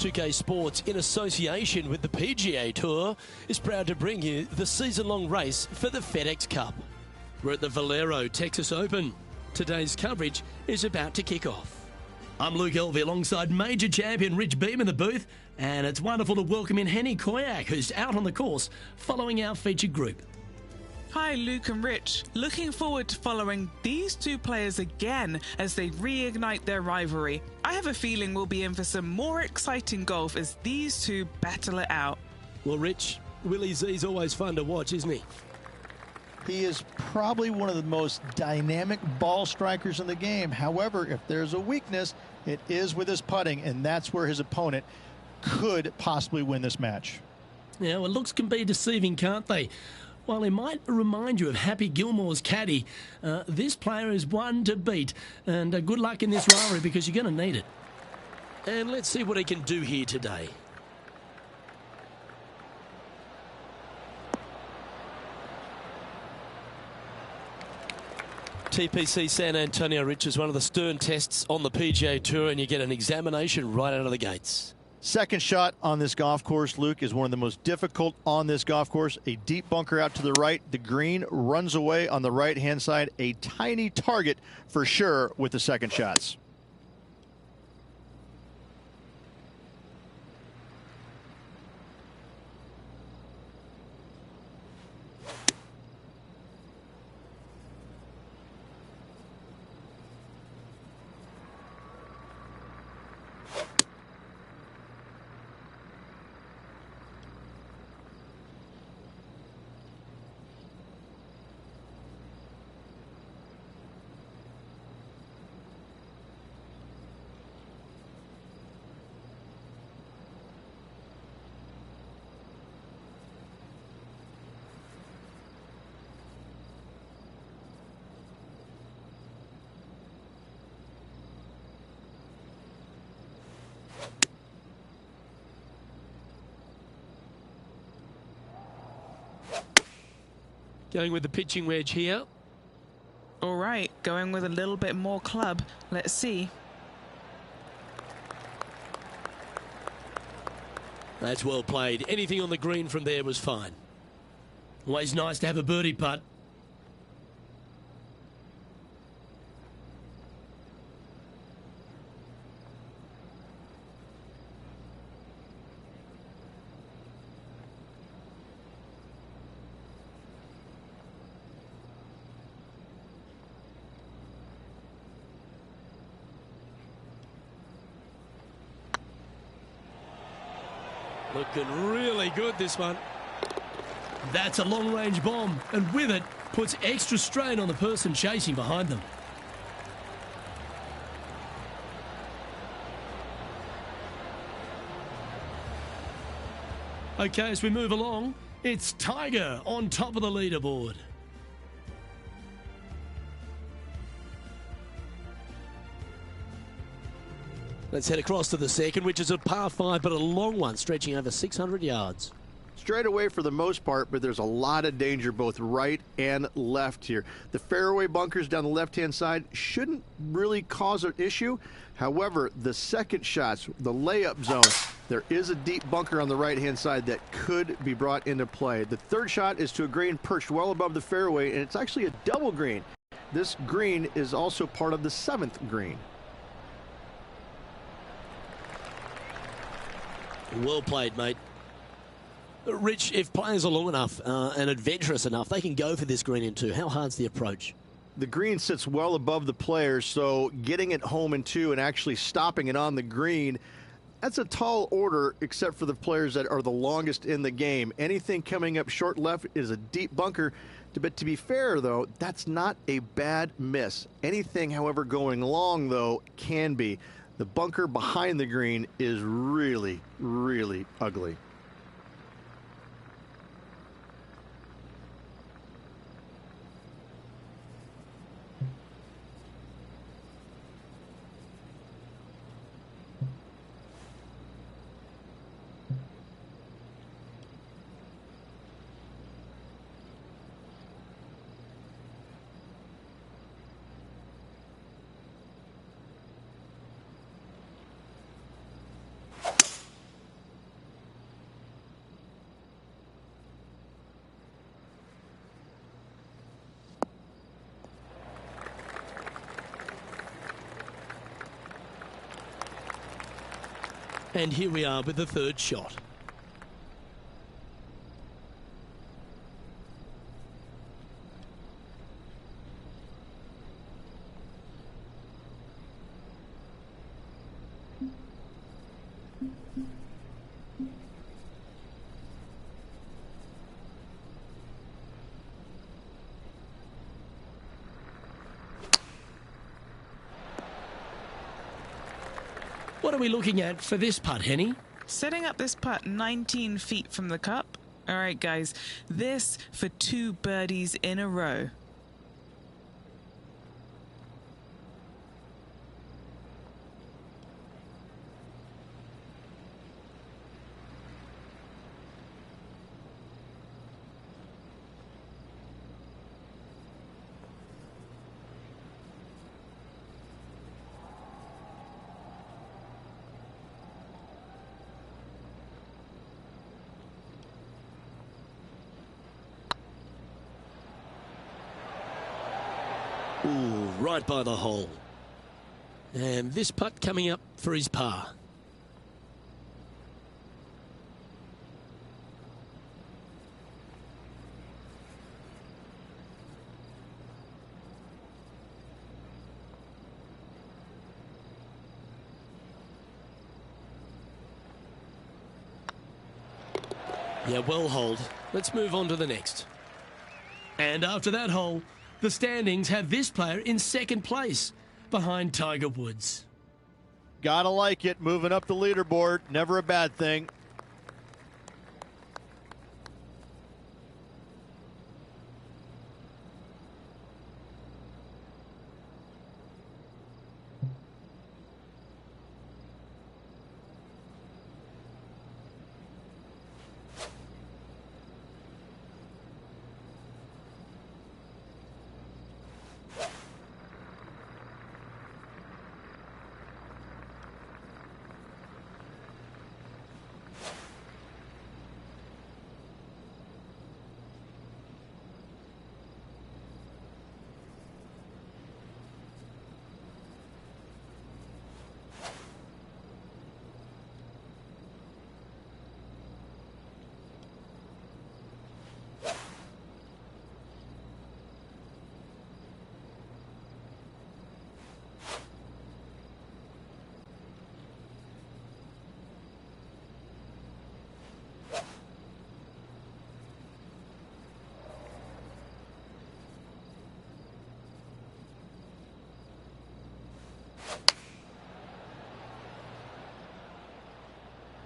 2K Sports, in association with the PGA Tour, is proud to bring you the season-long race for the FedEx Cup. We're at the Valero Texas Open. Today's coverage is about to kick off. I'm Luke Elvey alongside major champion Rich Beam in the booth, and it's wonderful to welcome in Henny Koyak, who's out on the course following our featured group. Hi Luke and Rich, looking forward to following these two players again as they reignite their rivalry. I have a feeling we'll be in for some more exciting golf as these two battle it out. Well Rich, Willie Z's always fun to watch, isn't he? He is probably one of the most dynamic ball strikers in the game. However, if there's a weakness, it is with his putting, and that's where his opponent could possibly win this match. Yeah, well, looks can be deceiving, can't they? While he might remind you of Happy Gilmore's caddy, this player is one to beat. And good luck in this rivalry because you're going to need it. And let's see what he can do here today. TPC San Antonio, Rich, is one of the stern tests on the PGA Tour, and you get an examination right out of the gates. Second shot on this golf course, Luke, is one of the most difficult on this golf course. A deep bunker out to the right. The green runs away on the right-hand side. A tiny target for sure with the second shots. Going with the pitching wedge here. All right, going with a little bit more club. Let's see. That's well played. Anything on the green from there was fine. Always nice to have a birdie putt. Looking really good, this one. That's a long-range bomb, and with it, puts extra strain on the person chasing behind them. Okay, as we move along, it's Tiger on top of the leaderboard. Let's head across to the second, which is a par 5, but a long one, stretching over 600 yards. Straight away for the most part, but there's a lot of danger both right and left here. The fairway bunkers down the left-hand side shouldn't really cause an issue. However, the second shots, the layup zone, there is a deep bunker on the right-hand side that could be brought into play. The third shot is to a green perched well above the fairway, and it's actually a double green. This green is also part of the 7th green. Well played, mate. Rich, if players are long enough and adventurous enough, they can go for this green in 2. How hard's the approach? The green sits well above the players, so getting it home in 2 and actually stopping it on the green, that's a tall order except for the players that are the longest in the game. Anything coming up short left is a deep bunker. But to be fair, though, that's not a bad miss. Anything, however, going long, though, can be. The bunker behind the green is really, really ugly. And here we are with the third shot. What are we looking at for this putt, Henny? Setting up this putt 19 feet from the cup. All right, guys, this for 2 birdies in a row. Ooh, right by the hole. And this putt coming up for his par. Yeah, well holed. Let's move on to the next. And after that hole, the standings have this player in second place behind Tiger Woods. Gotta like it, moving up the leaderboard, never a bad thing.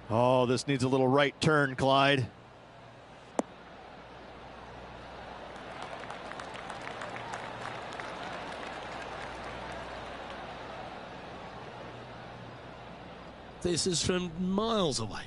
Oh, this needs a little right turn, Clyde. This is from miles away.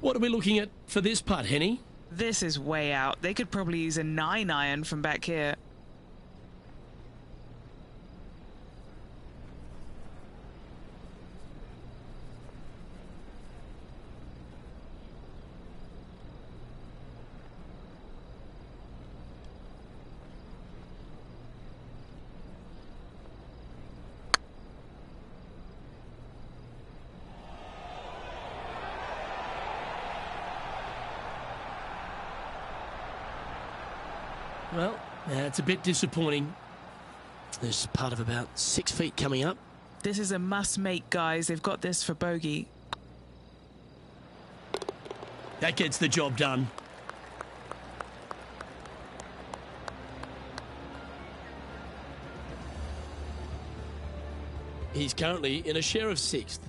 What are we looking at for this putt, Henny? This is way out. They could probably use a 9-iron from back here. Well, it's a bit disappointing. There's part of about 6 feet coming up. This is a must-make, guys. They've got this for bogey. That gets the job done. He's currently in a share of 6th.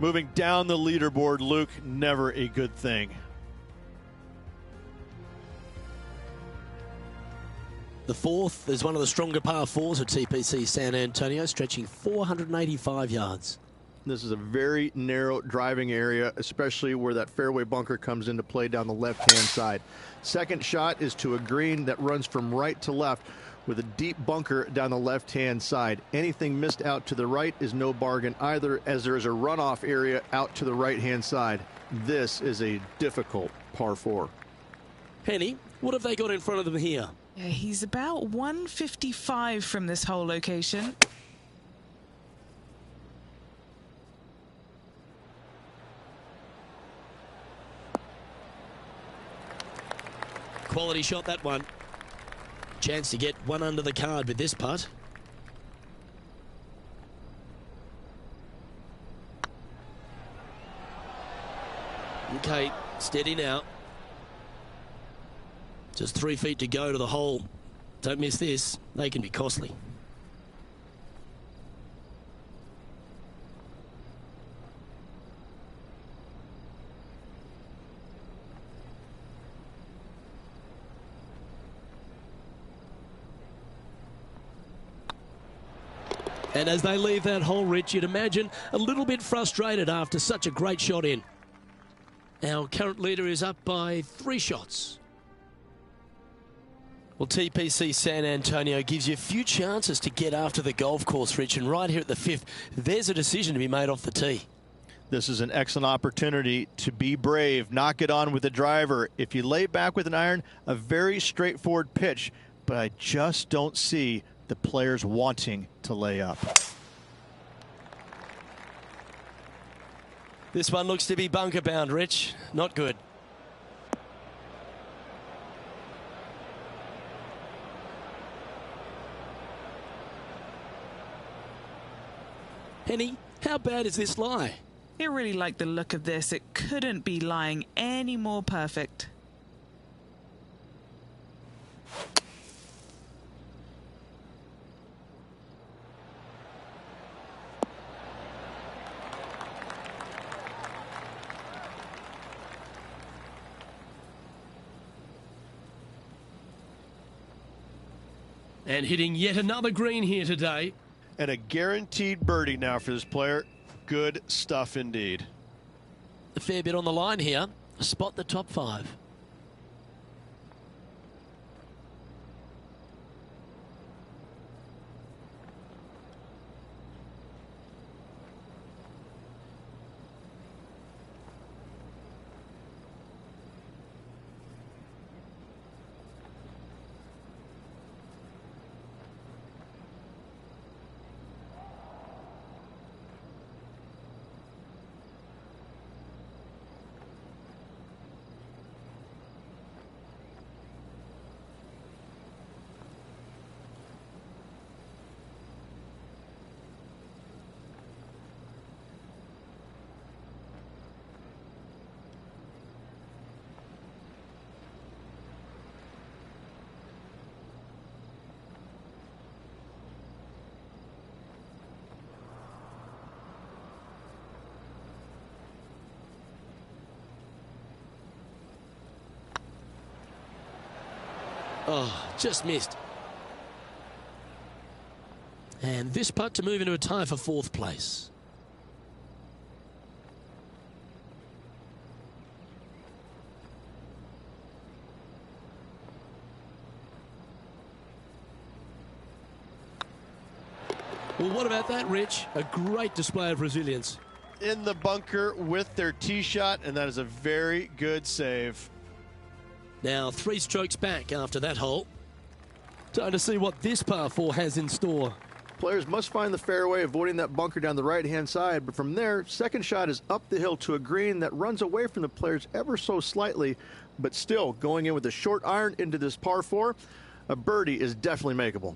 Moving down the leaderboard, Luke, never a good thing. The 4th is one of the stronger par 4s at TPC San Antonio, stretching 485 yards. This is a very narrow driving area, especially where that fairway bunker comes into play down the left-hand side. Second shot is to a green that runs from right to left with a deep bunker down the left-hand side. Anything missed out to the right is no bargain either, as there is a runoff area out to the right-hand side. This is a difficult par 4. Henny, what have they got in front of them here? Yeah, he's about 155 from this whole location. Quality shot, that one. Chance to get one under the card with this putt. Okay, steady now. Just 3 feet to go to the hole. Don't miss this. They can be costly. And as they leave that hole, Rich, you'd imagine a little bit frustrated after such a great shot in. Our current leader is up by 3 shots. Well, TPC San Antonio gives you a few chances to get after the golf course, Rich, and right here at the 5th, there's a decision to be made off the tee. This is an excellent opportunity to be brave, knock it on with the driver. If you lay back with an iron, a very straightforward pitch, but I just don't see the players wanting to lay up. This one looks to be bunker bound, Rich. Not good. Henny, how bad is this lie? I really like the look of this. It couldn't be lying any more perfect. And hitting yet another green here today. And a guaranteed birdie now for this player. Good stuff indeed. A fair bit on the line here. Spot the top 5. Oh, just missed. And this putt to move into a tie for 4th place. Well, what about that, Rich? A great display of resilience. In the bunker with their tee shot, and that is a very good save. Now 3 strokes back after that hole. Time to see what this par 4 has in store. Players must find the fairway, avoiding that bunker down the right-hand side. But from there, second shot is up the hill to a green that runs away from the players ever so slightly, but still going in with a short iron into this par 4. A birdie is definitely makeable.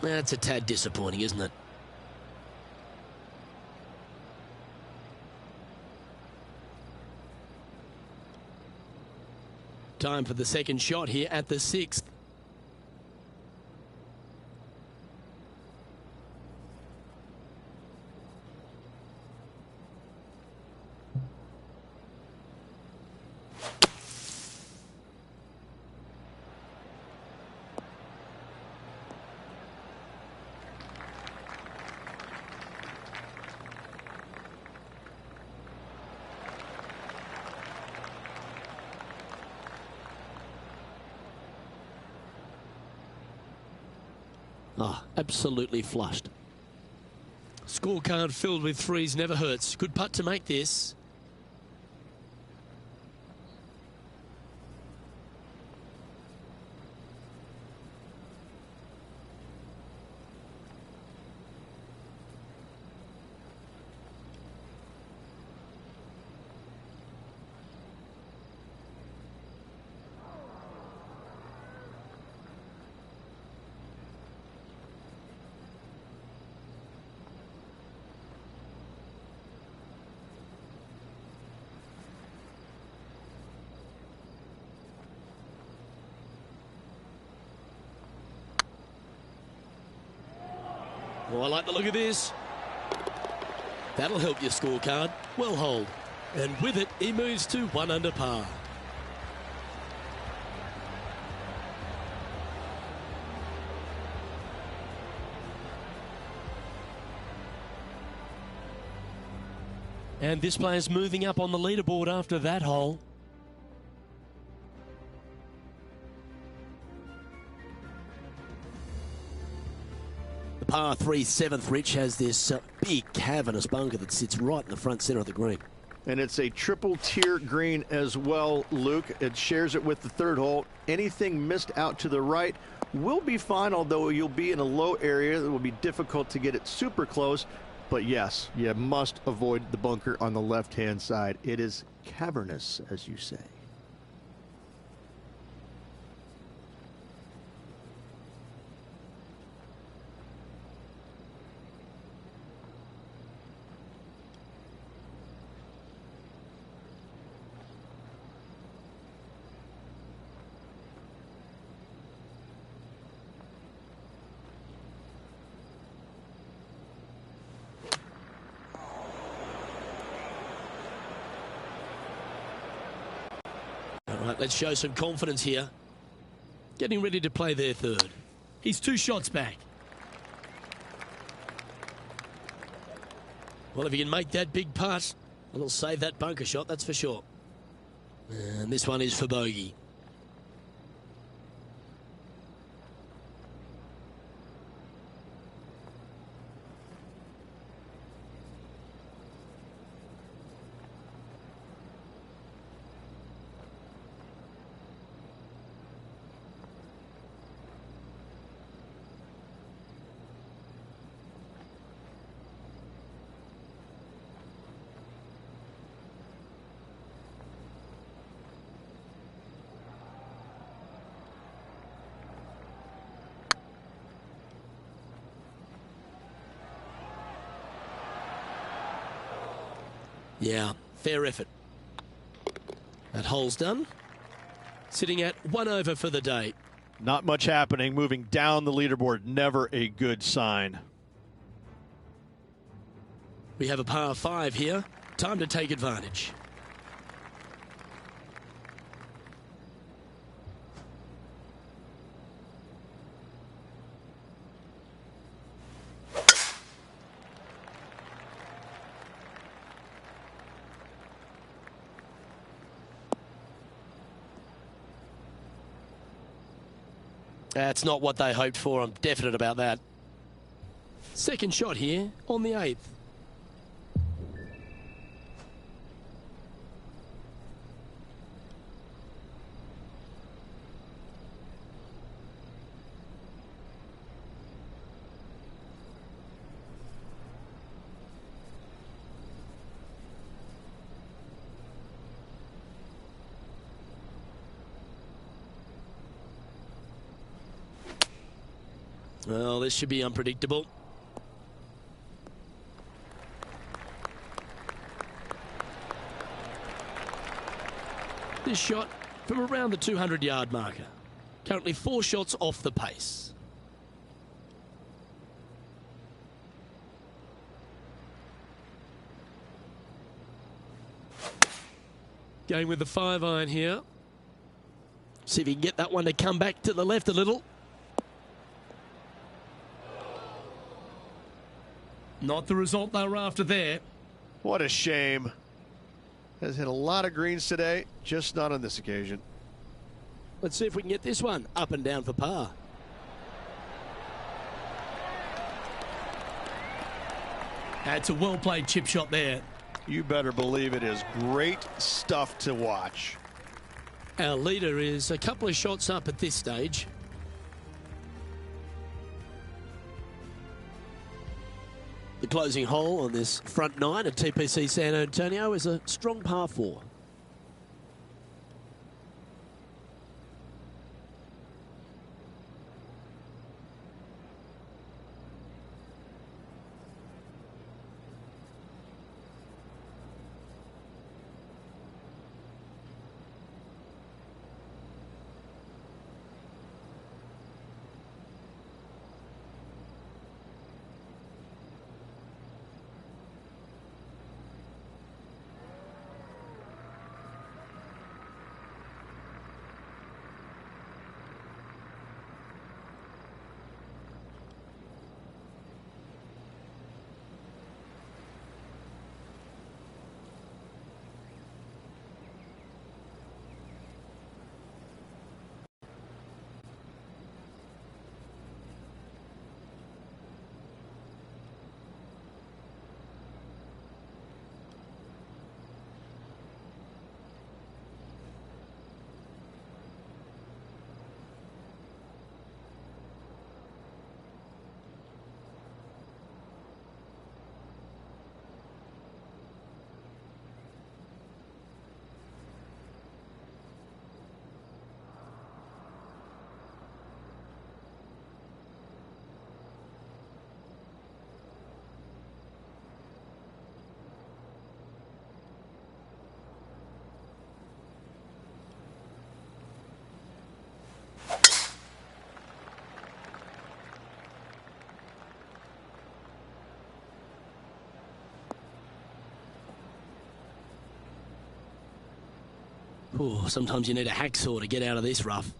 That's a tad disappointing, isn't it? Time for the second shot here at the 6th. Oh, absolutely flushed. Scorecard filled with threes never hurts. Good putt to make this. Oh, I like the look of this. That'll help your scorecard. Well holed. And with it, he moves to 1 under par. And this player's moving up on the leaderboard after that hole. The par 3 7th, Rich, has this big cavernous bunker that sits right in the front centre of the green. And it's a triple tier green as well, Luke. It shares it with the third hole. Anything missed out to the right will be fine, although you'll be in a low area. It will be difficult to get it super close. But yes, you must avoid the bunker on the left-hand side. It is cavernous, as you say. All right, let's show some confidence here. Getting ready to play their third. He's 2 shots back. Well, if he can make that big putt, it'll save that bunker shot, that's for sure. And this one is for bogey. Yeah, fair effort. That hole's done. Sitting at 1 over for the day. Not much happening. Moving down the leaderboard, never a good sign. We have a par 5 here. Time to take advantage. That's not what they hoped for. I'm definite about that. Second shot here on the 8th. Well, this should be unpredictable. This shot from around the 200-yard marker. Currently 4 shots off the pace. Going with the 5-iron here. See if he can get that one to come back to the left a little. Not the result they were after there. What a shame. Has hit a lot of greens today, just not on this occasion. Let's see if we can get this one up and down for par. That's a well-played chip shot there. You better believe it is great stuff to watch. Our leader is a couple of shots up at this stage. The closing hole on this front 9 at TPC San Antonio is a strong par 4. Ooh, sometimes you need a hacksaw to get out of this rough.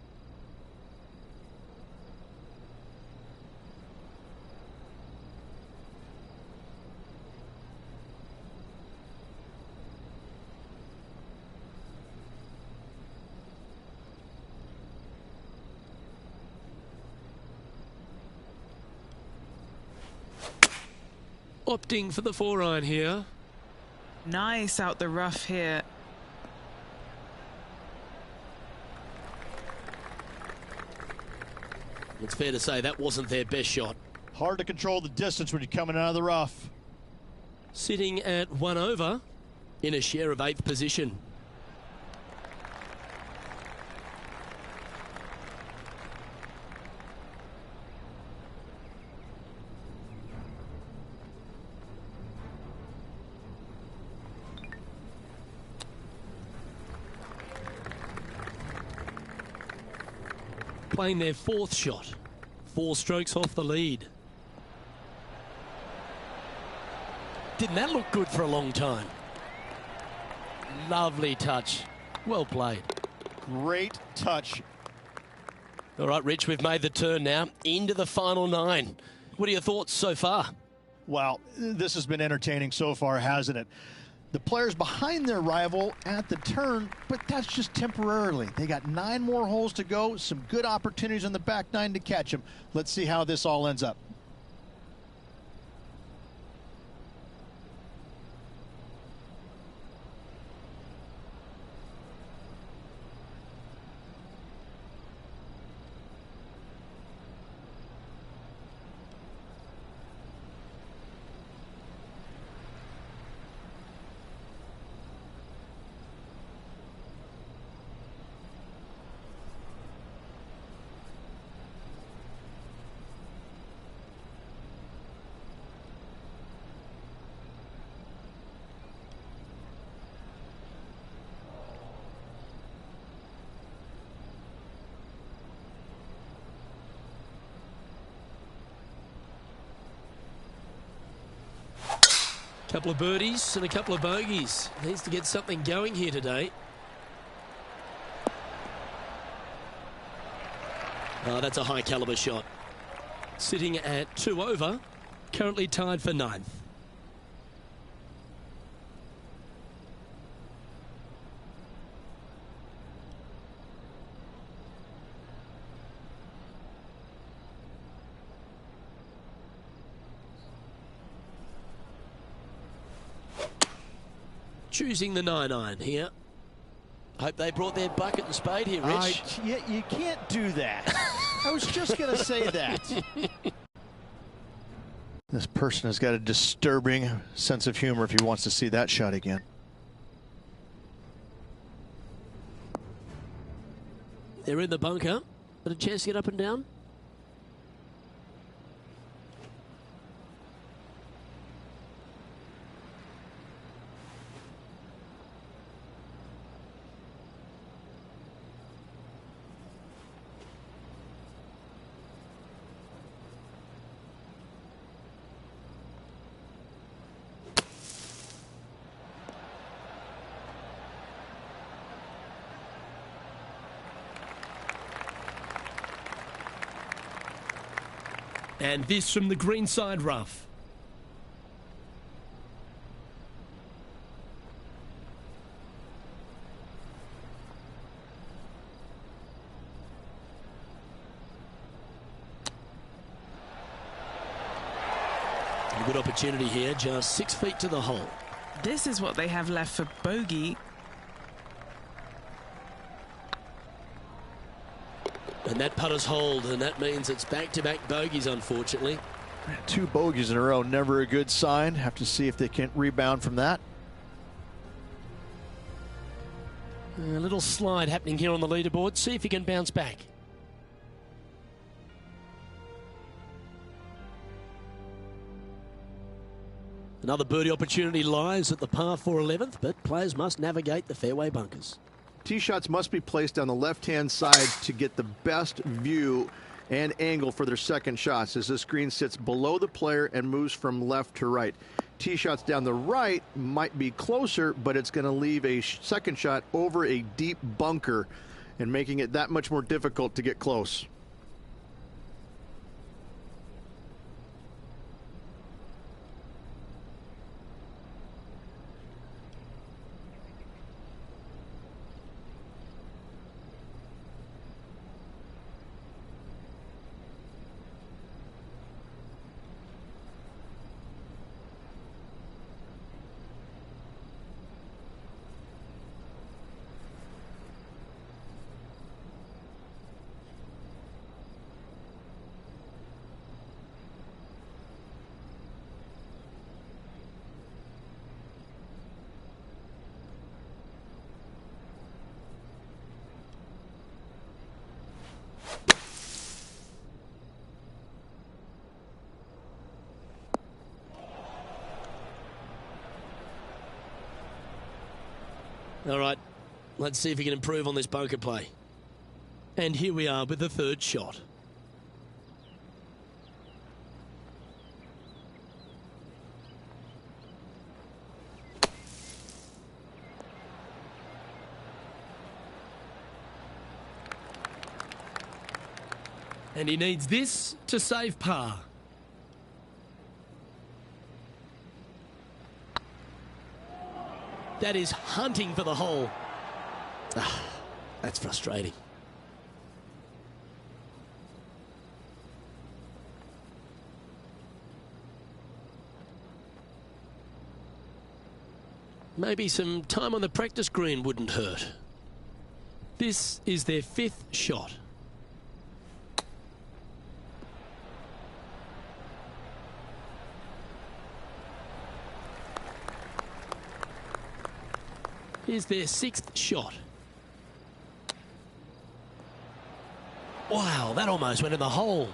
Opting for the 4-iron here. Nice out the rough here. It's fair to say that wasn't their best shot. Hard to control the distance when you're coming out of the rough. Sitting at 1 over in a share of 8th position. Playing their 4th shot. 4 strokes off the lead. Didn't that look good for a long time? Lovely touch. Well played. Great touch. All right, Rich, we've made the turn now into the final 9. What are your thoughts so far? Well, this has been entertaining so far, hasn't it? The players behind their rival at the turn, but that's just temporarily. They got 9 more holes to go, some good opportunities on the back 9 to catch them. Let's see how this all ends up. Couple of birdies and a couple of bogeys. Needs to get something going here today. Oh, that's a high caliber shot. Sitting at 2 over, currently tied for 9th. Choosing the 9-iron here. Hope they brought their bucket and spade here, Rich. You can't do that. I was just going to say that. This person has got a disturbing sense of humor if he wants to see that shot again. They're in the bunker. Got a chance to get up and down? And this from the greenside rough. A good opportunity here, just 6 feet to the hole. This is what they have left for bogey. And that putter's hold, and that means it's back-to-back bogeys, unfortunately. 2 bogeys in a row, never a good sign. Have to see if they can rebound from that. A little slide happening here on the leaderboard. See if he can bounce back. Another birdie opportunity lies at the par 4 11th, but players must navigate the fairway bunkers. Tee shots must be placed on the left-hand side to get the best view and angle for their second shots as this green sits below the player and moves from left to right. Tee shots down the right might be closer, but it's going to leave a second shot over a deep bunker and making it that much more difficult to get close. All right, let's see if he can improve on this bunker play. And here we are with the third shot. And he needs this to save par. That is hunting for the hole. Ah, that's frustrating. Maybe some time on the practice green wouldn't hurt. This is their fifth shot. Here's their sixth shot. Wow, that almost went in the hole.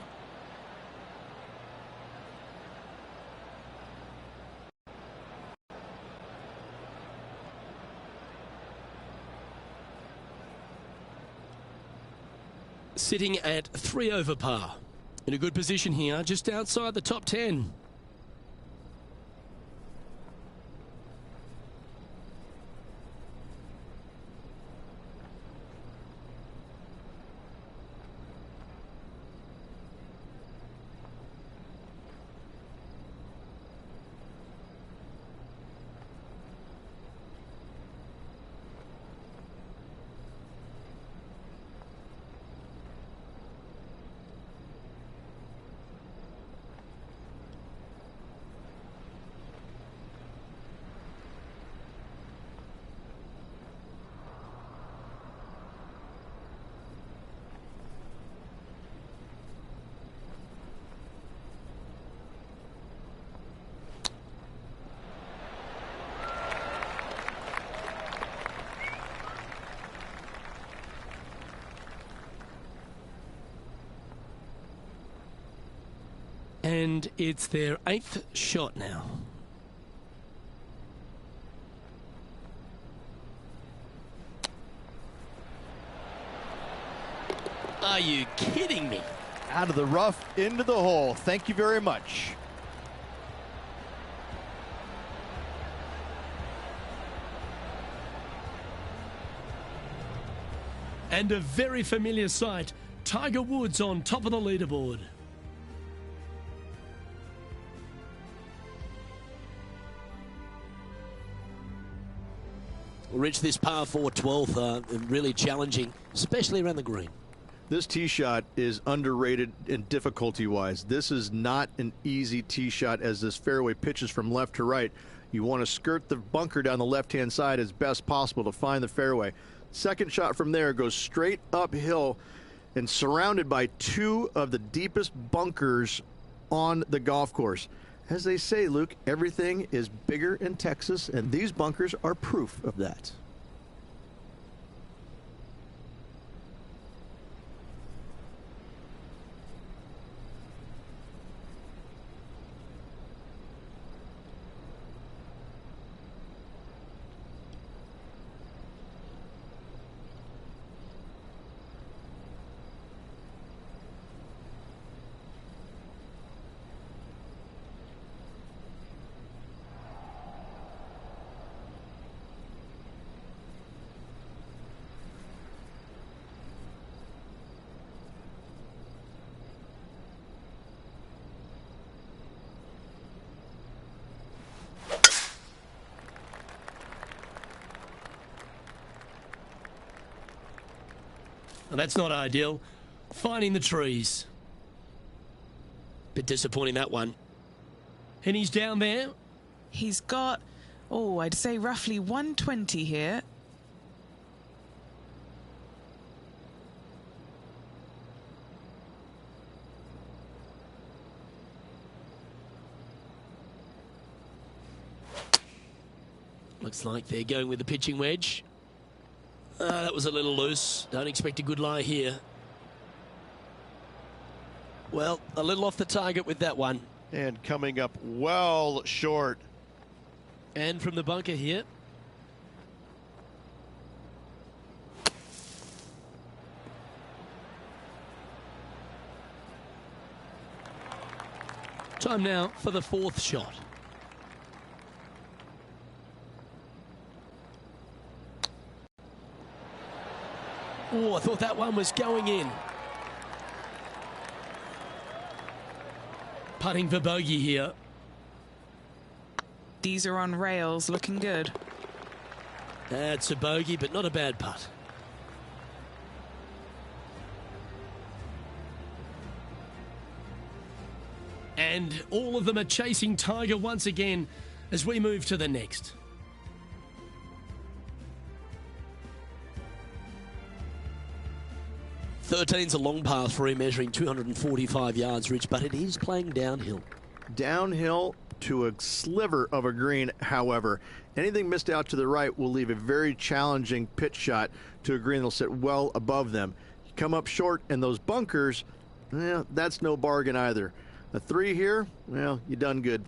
Sitting at 3 over par. In a good position here, just outside the top 10. And it's their 8th shot now. Are you kidding me? Out of the rough, into the hole. Thank you very much. And a very familiar sight. Tiger Woods on top of the leaderboard. Reach this par 4 12th, really challenging, especially around the green. This tee shot is underrated in difficulty-wise. This is not an easy tee shot as this fairway pitches from left to right. You want to skirt the bunker down the left-hand side as best possible to find the fairway. Second shot from there goes straight uphill and surrounded by 2 of the deepest bunkers on the golf course. As they say, Luke, everything is bigger in Texas, and these bunkers are proof of that. And that's not ideal. Finding the trees. Bit disappointing, that one. And he's down there. He's got, I'd say roughly 120 here. Looks like they're going with the pitching wedge. That was a little loose. Don't expect a good lie here. Well, a little off the target with that one. And coming up well short. And from the bunker here. Time now for the fourth shot. Oh, I thought that one was going in. Putting for bogey here. These are on rails, looking good. That's a bogey, but not a bad putt. And all of them are chasing Tiger once again as we move to the next. 13's a long path for him, measuring 245 yards, Rich, but it is playing downhill. Downhill to a sliver of a green, however. Anything missed out to the right will leave a very challenging pitch shot to a green that'll sit well above them. You come up short, and those bunkers, that's no bargain either. A 3 here, well, you done good.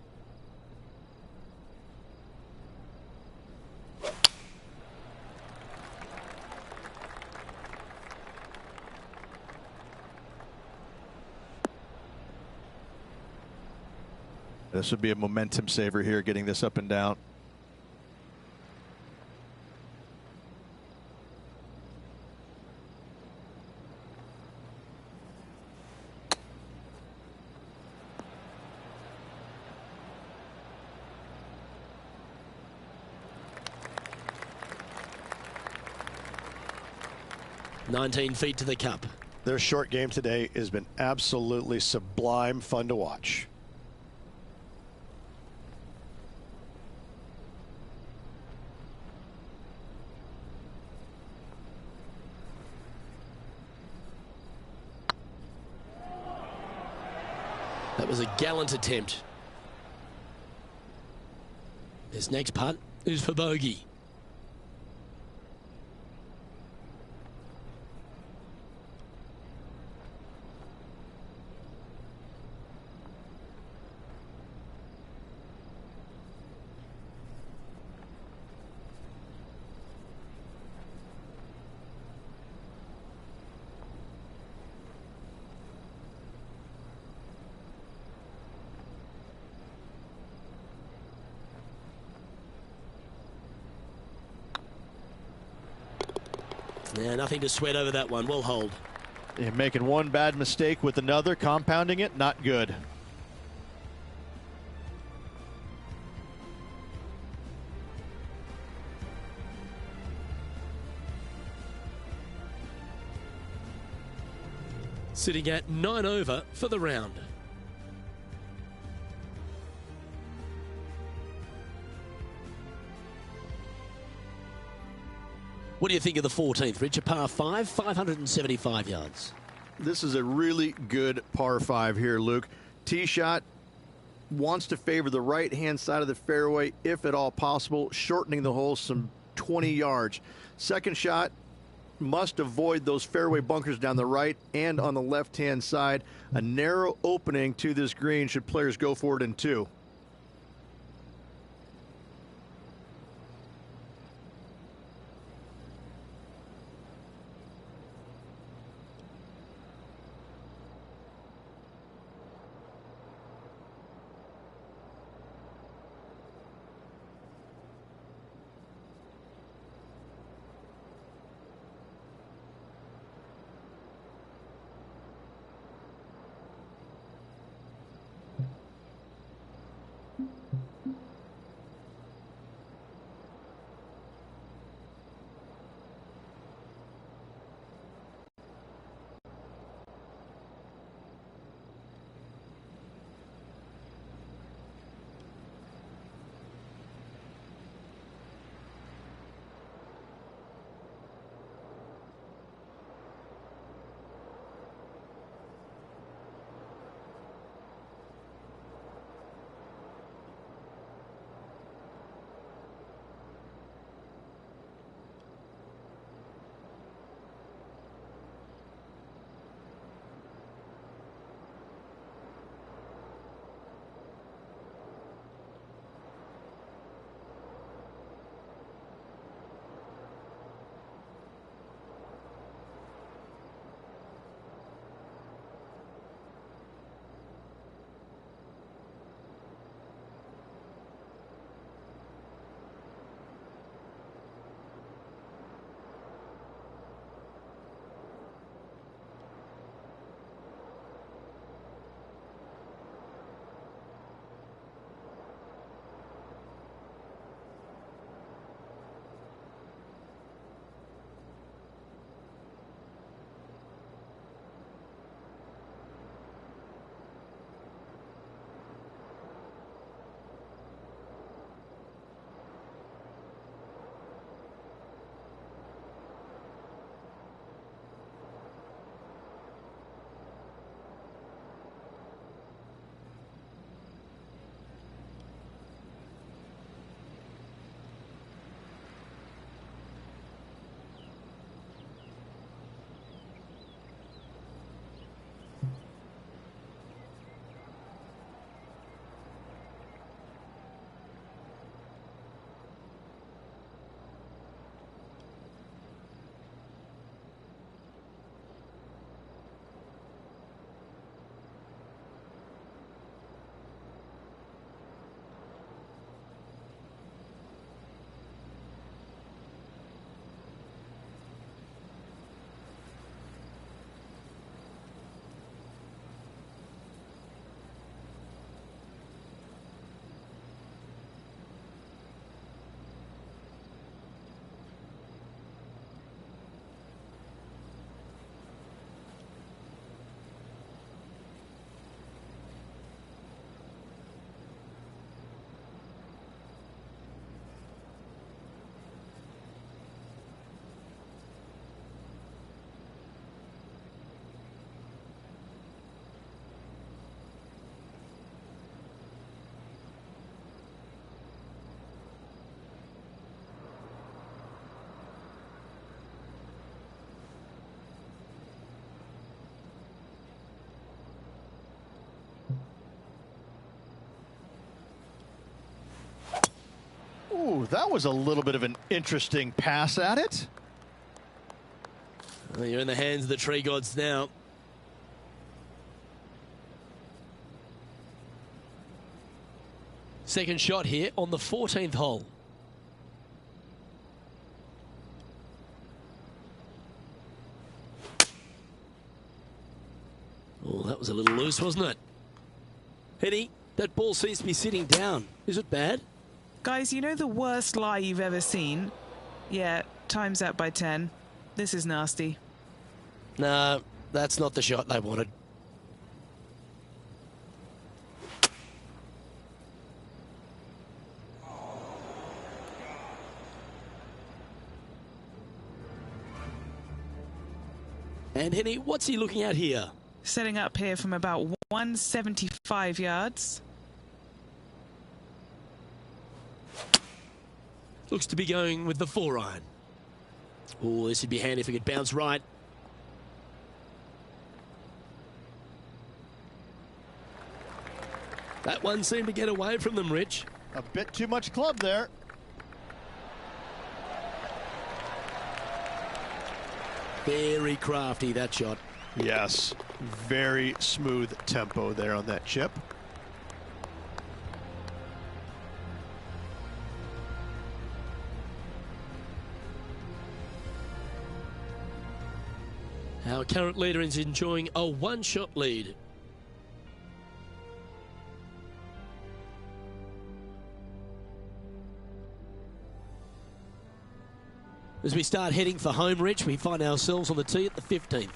This would be a momentum saver here, getting this up and down. "19 feet to the cup." Their short game today has been absolutely sublime fun to watch. That was a gallant attempt. This next putt is for bogey. Yeah, nothing to sweat over that one. We'll hold. And making one bad mistake with another, compounding it, not good. Sitting at 9 over for the round. What do you think of the 14th, Rich? A par 5, 575 yards. This is a really good par 5 here, Luke. Tee shot wants to favor the right-hand side of the fairway, if at all possible, shortening the hole some 20 yards. Second shot must avoid those fairway bunkers down the right and on the left-hand side. A narrow opening to this green should players go for it in 2. Ooh, that was a little bit of an interesting pass at it. Well, you're in the hands of the tree gods now. Second shot here on the 14th hole. Oh, that was a little loose, wasn't it? Henny, that ball seems to be sitting down. Is it bad? Guys, you know the worst lie you've ever seen? Yeah, time's up by 10. This is nasty. No, that's not the shot they wanted. And Henny, what's he looking at here? Setting up here from about 175 yards. Looks to be going with the 4-iron. Oh, this would be handy if it could bounce right. That one seemed to get away from them, Rich. A bit too much club there. Very crafty, that shot. Yes, very smooth tempo there on that chip. Our current leader is enjoying a one-shot lead. As we start heading for home, Rich, we find ourselves on the tee at the 15th.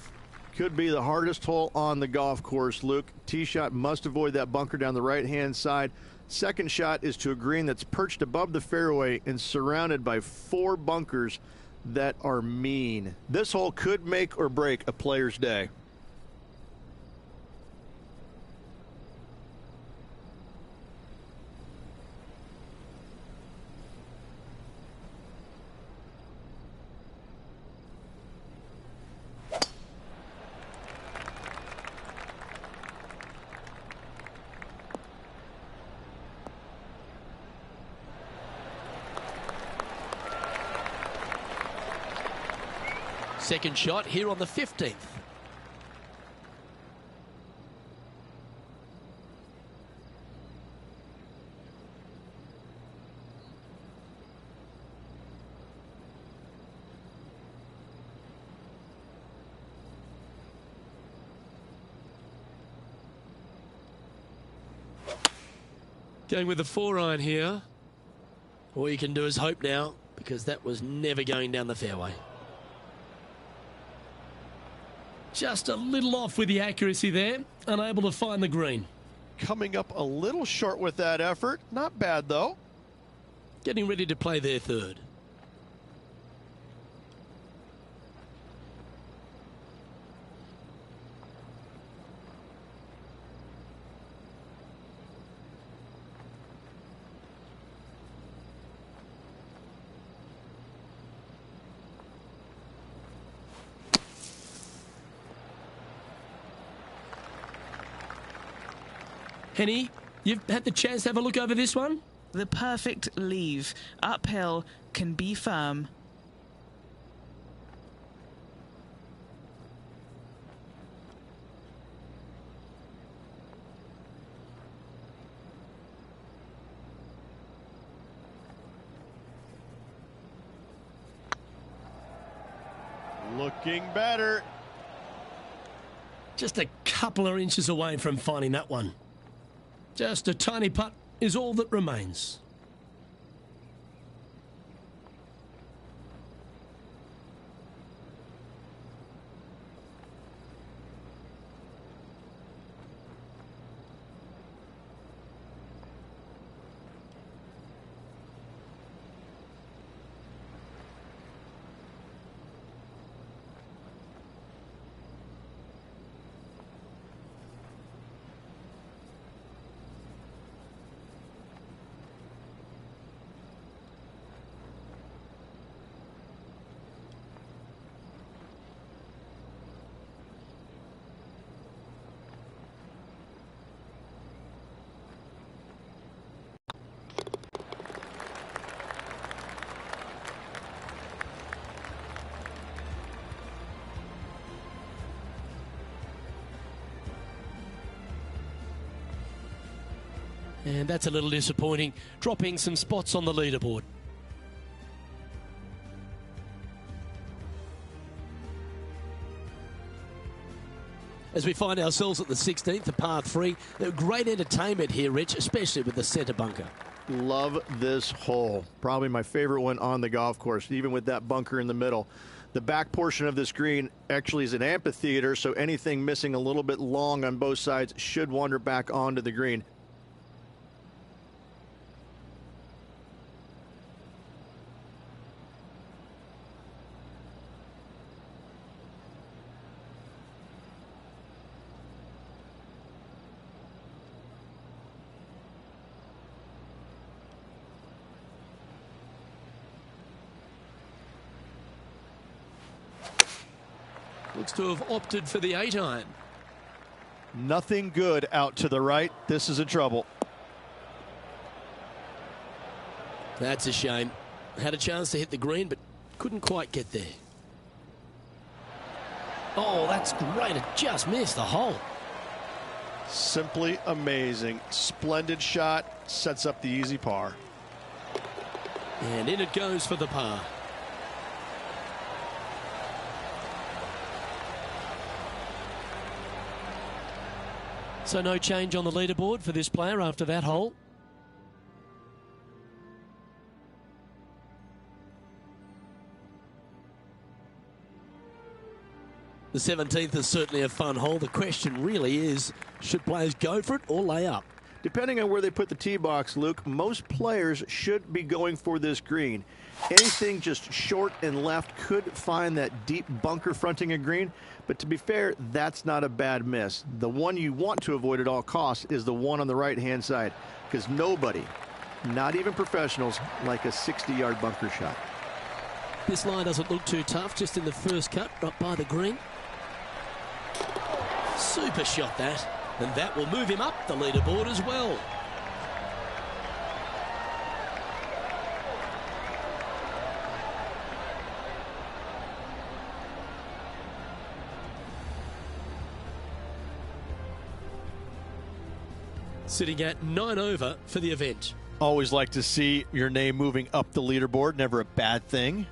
Could be the hardest hole on the golf course, Luke. Tee shot must avoid that bunker down the right-hand side. Second shot is to a green that's perched above the fairway and surrounded by 4 bunkers that are mean. This hole could make or break a player's day. Second shot here on the 15th. Going with the 4-iron here. All you can do is hope now, because that was never going down the fairway. Just a little off with the accuracy there, unable to find the green. Coming up a little short with that effort. Not bad, though. Getting ready to play their third. Henny, you've had the chance to have a look over this one? The perfect leave. Uphill, can be firm. Looking better. Just a couple of inches away from finding that one. Just a tiny putt is all that remains. And that's a little disappointing, dropping some spots on the leaderboard. As we find ourselves at the 16th, the par 3. Great entertainment here, Rich, especially with the centre bunker. Love this hole. Probably my favorite one on the golf course, even with that bunker in the middle. The back portion of this green actually is an amphitheater, so anything missing a little bit long on both sides should wander back onto the green. Looks to have opted for the 8-iron. Nothing good out to the right. This is in trouble. That's a shame. Had a chance to hit the green, but couldn't quite get there. Oh, that's great. It just missed the hole. Simply amazing. Splendid shot. Sets up the easy par. And in it goes for the par. So no change on the leaderboard for this player after that hole. The 17th is certainly a fun hole. The question really is, should players go for it or lay up? Depending on where they put the tee box, Luke, most players should be going for this green. Anything just short and left could find that deep bunker fronting a green, but to be fair, that's not a bad miss. The one you want to avoid at all costs is the one on the right-hand side, because nobody, not even professionals, like a 60-yard bunker shot. This line doesn't look too tough, just in the first cut, right by the green. Super shot that, and that will move him up the leaderboard as well. Sitting at 9 over for the event. Always like to see your name moving up the leaderboard. Never a bad thing.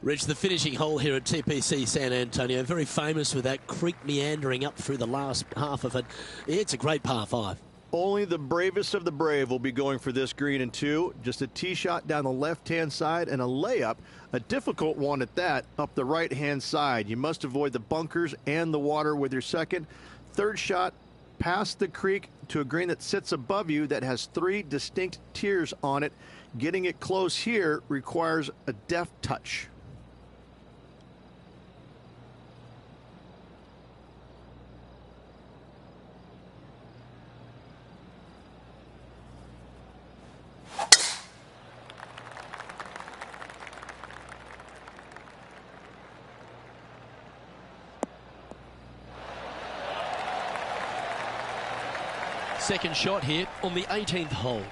Rich, the finishing hole here at TPC San Antonio, very famous with that creek meandering up through the last half of it. It's a great par 5. Only the bravest of the brave will be going for this green in 2. Just a tee shot down the left-hand side and a layup, a difficult one at that, up the right-hand side. You must avoid the bunkers and the water with your second. Third shot past the creek to a green that sits above you that has 3 distinct tiers on it. Getting it close here requires a deft touch. Second shot here on the 18th hole.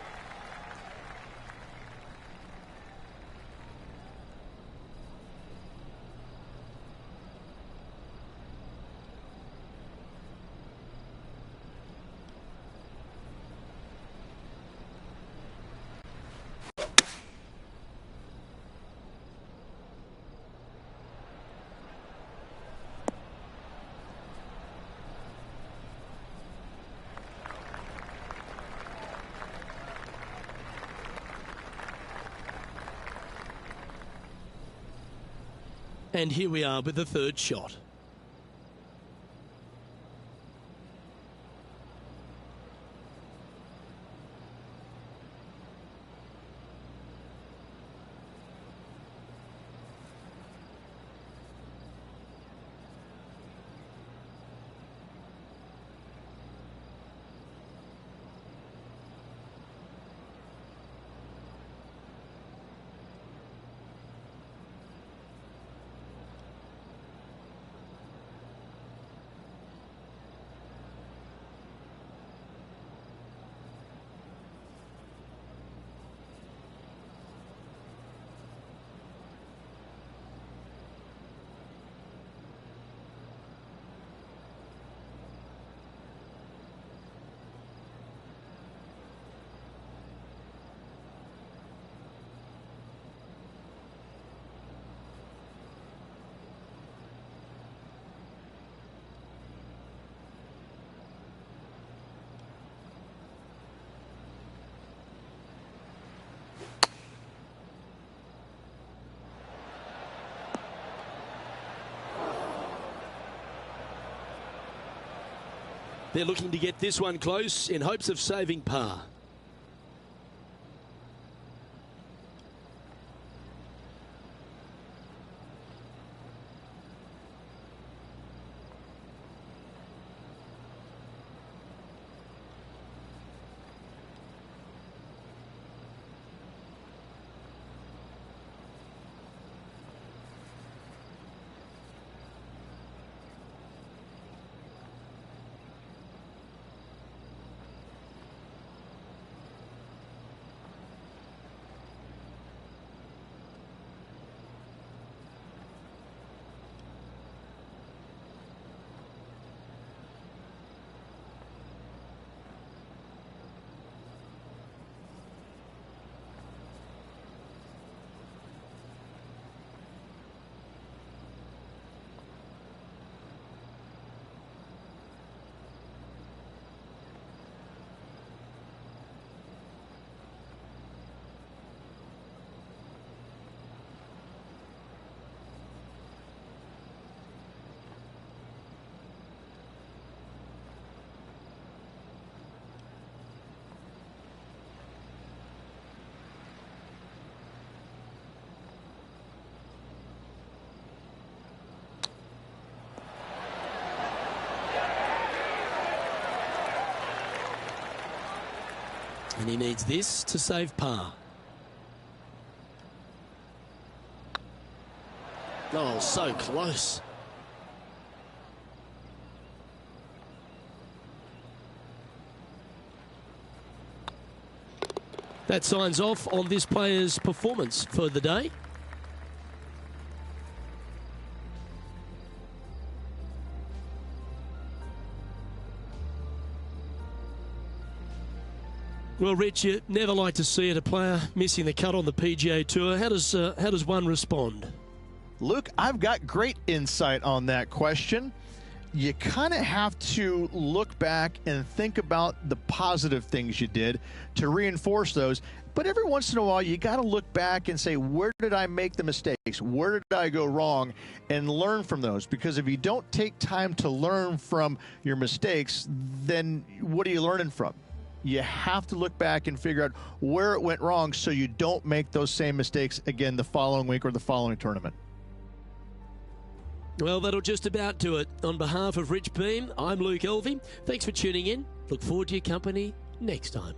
And here we are with the third shot. They're looking to get this one close in hopes of saving par. And he needs this to save par. Oh, so close. That signs off on this player's performance for the day. Well, Rich, you never like to see it, a player missing the cut on the PGA Tour. How does one respond? Luke, I've got great insight on that question. You kind of have to look back and think about the positive things you did to reinforce those. But every once in a while, you got to look back and say, where did I make the mistakes? Where did I go wrong? And learn from those. Because if you don't take time to learn from your mistakes, then what are you learning from? You have to look back and figure out where it went wrong so you don't make those same mistakes again the following week or the following tournament. Well, that'll just about do it. On behalf of Rich Beam, I'm Luke Elvey. Thanks for tuning in. Look forward to your company next time.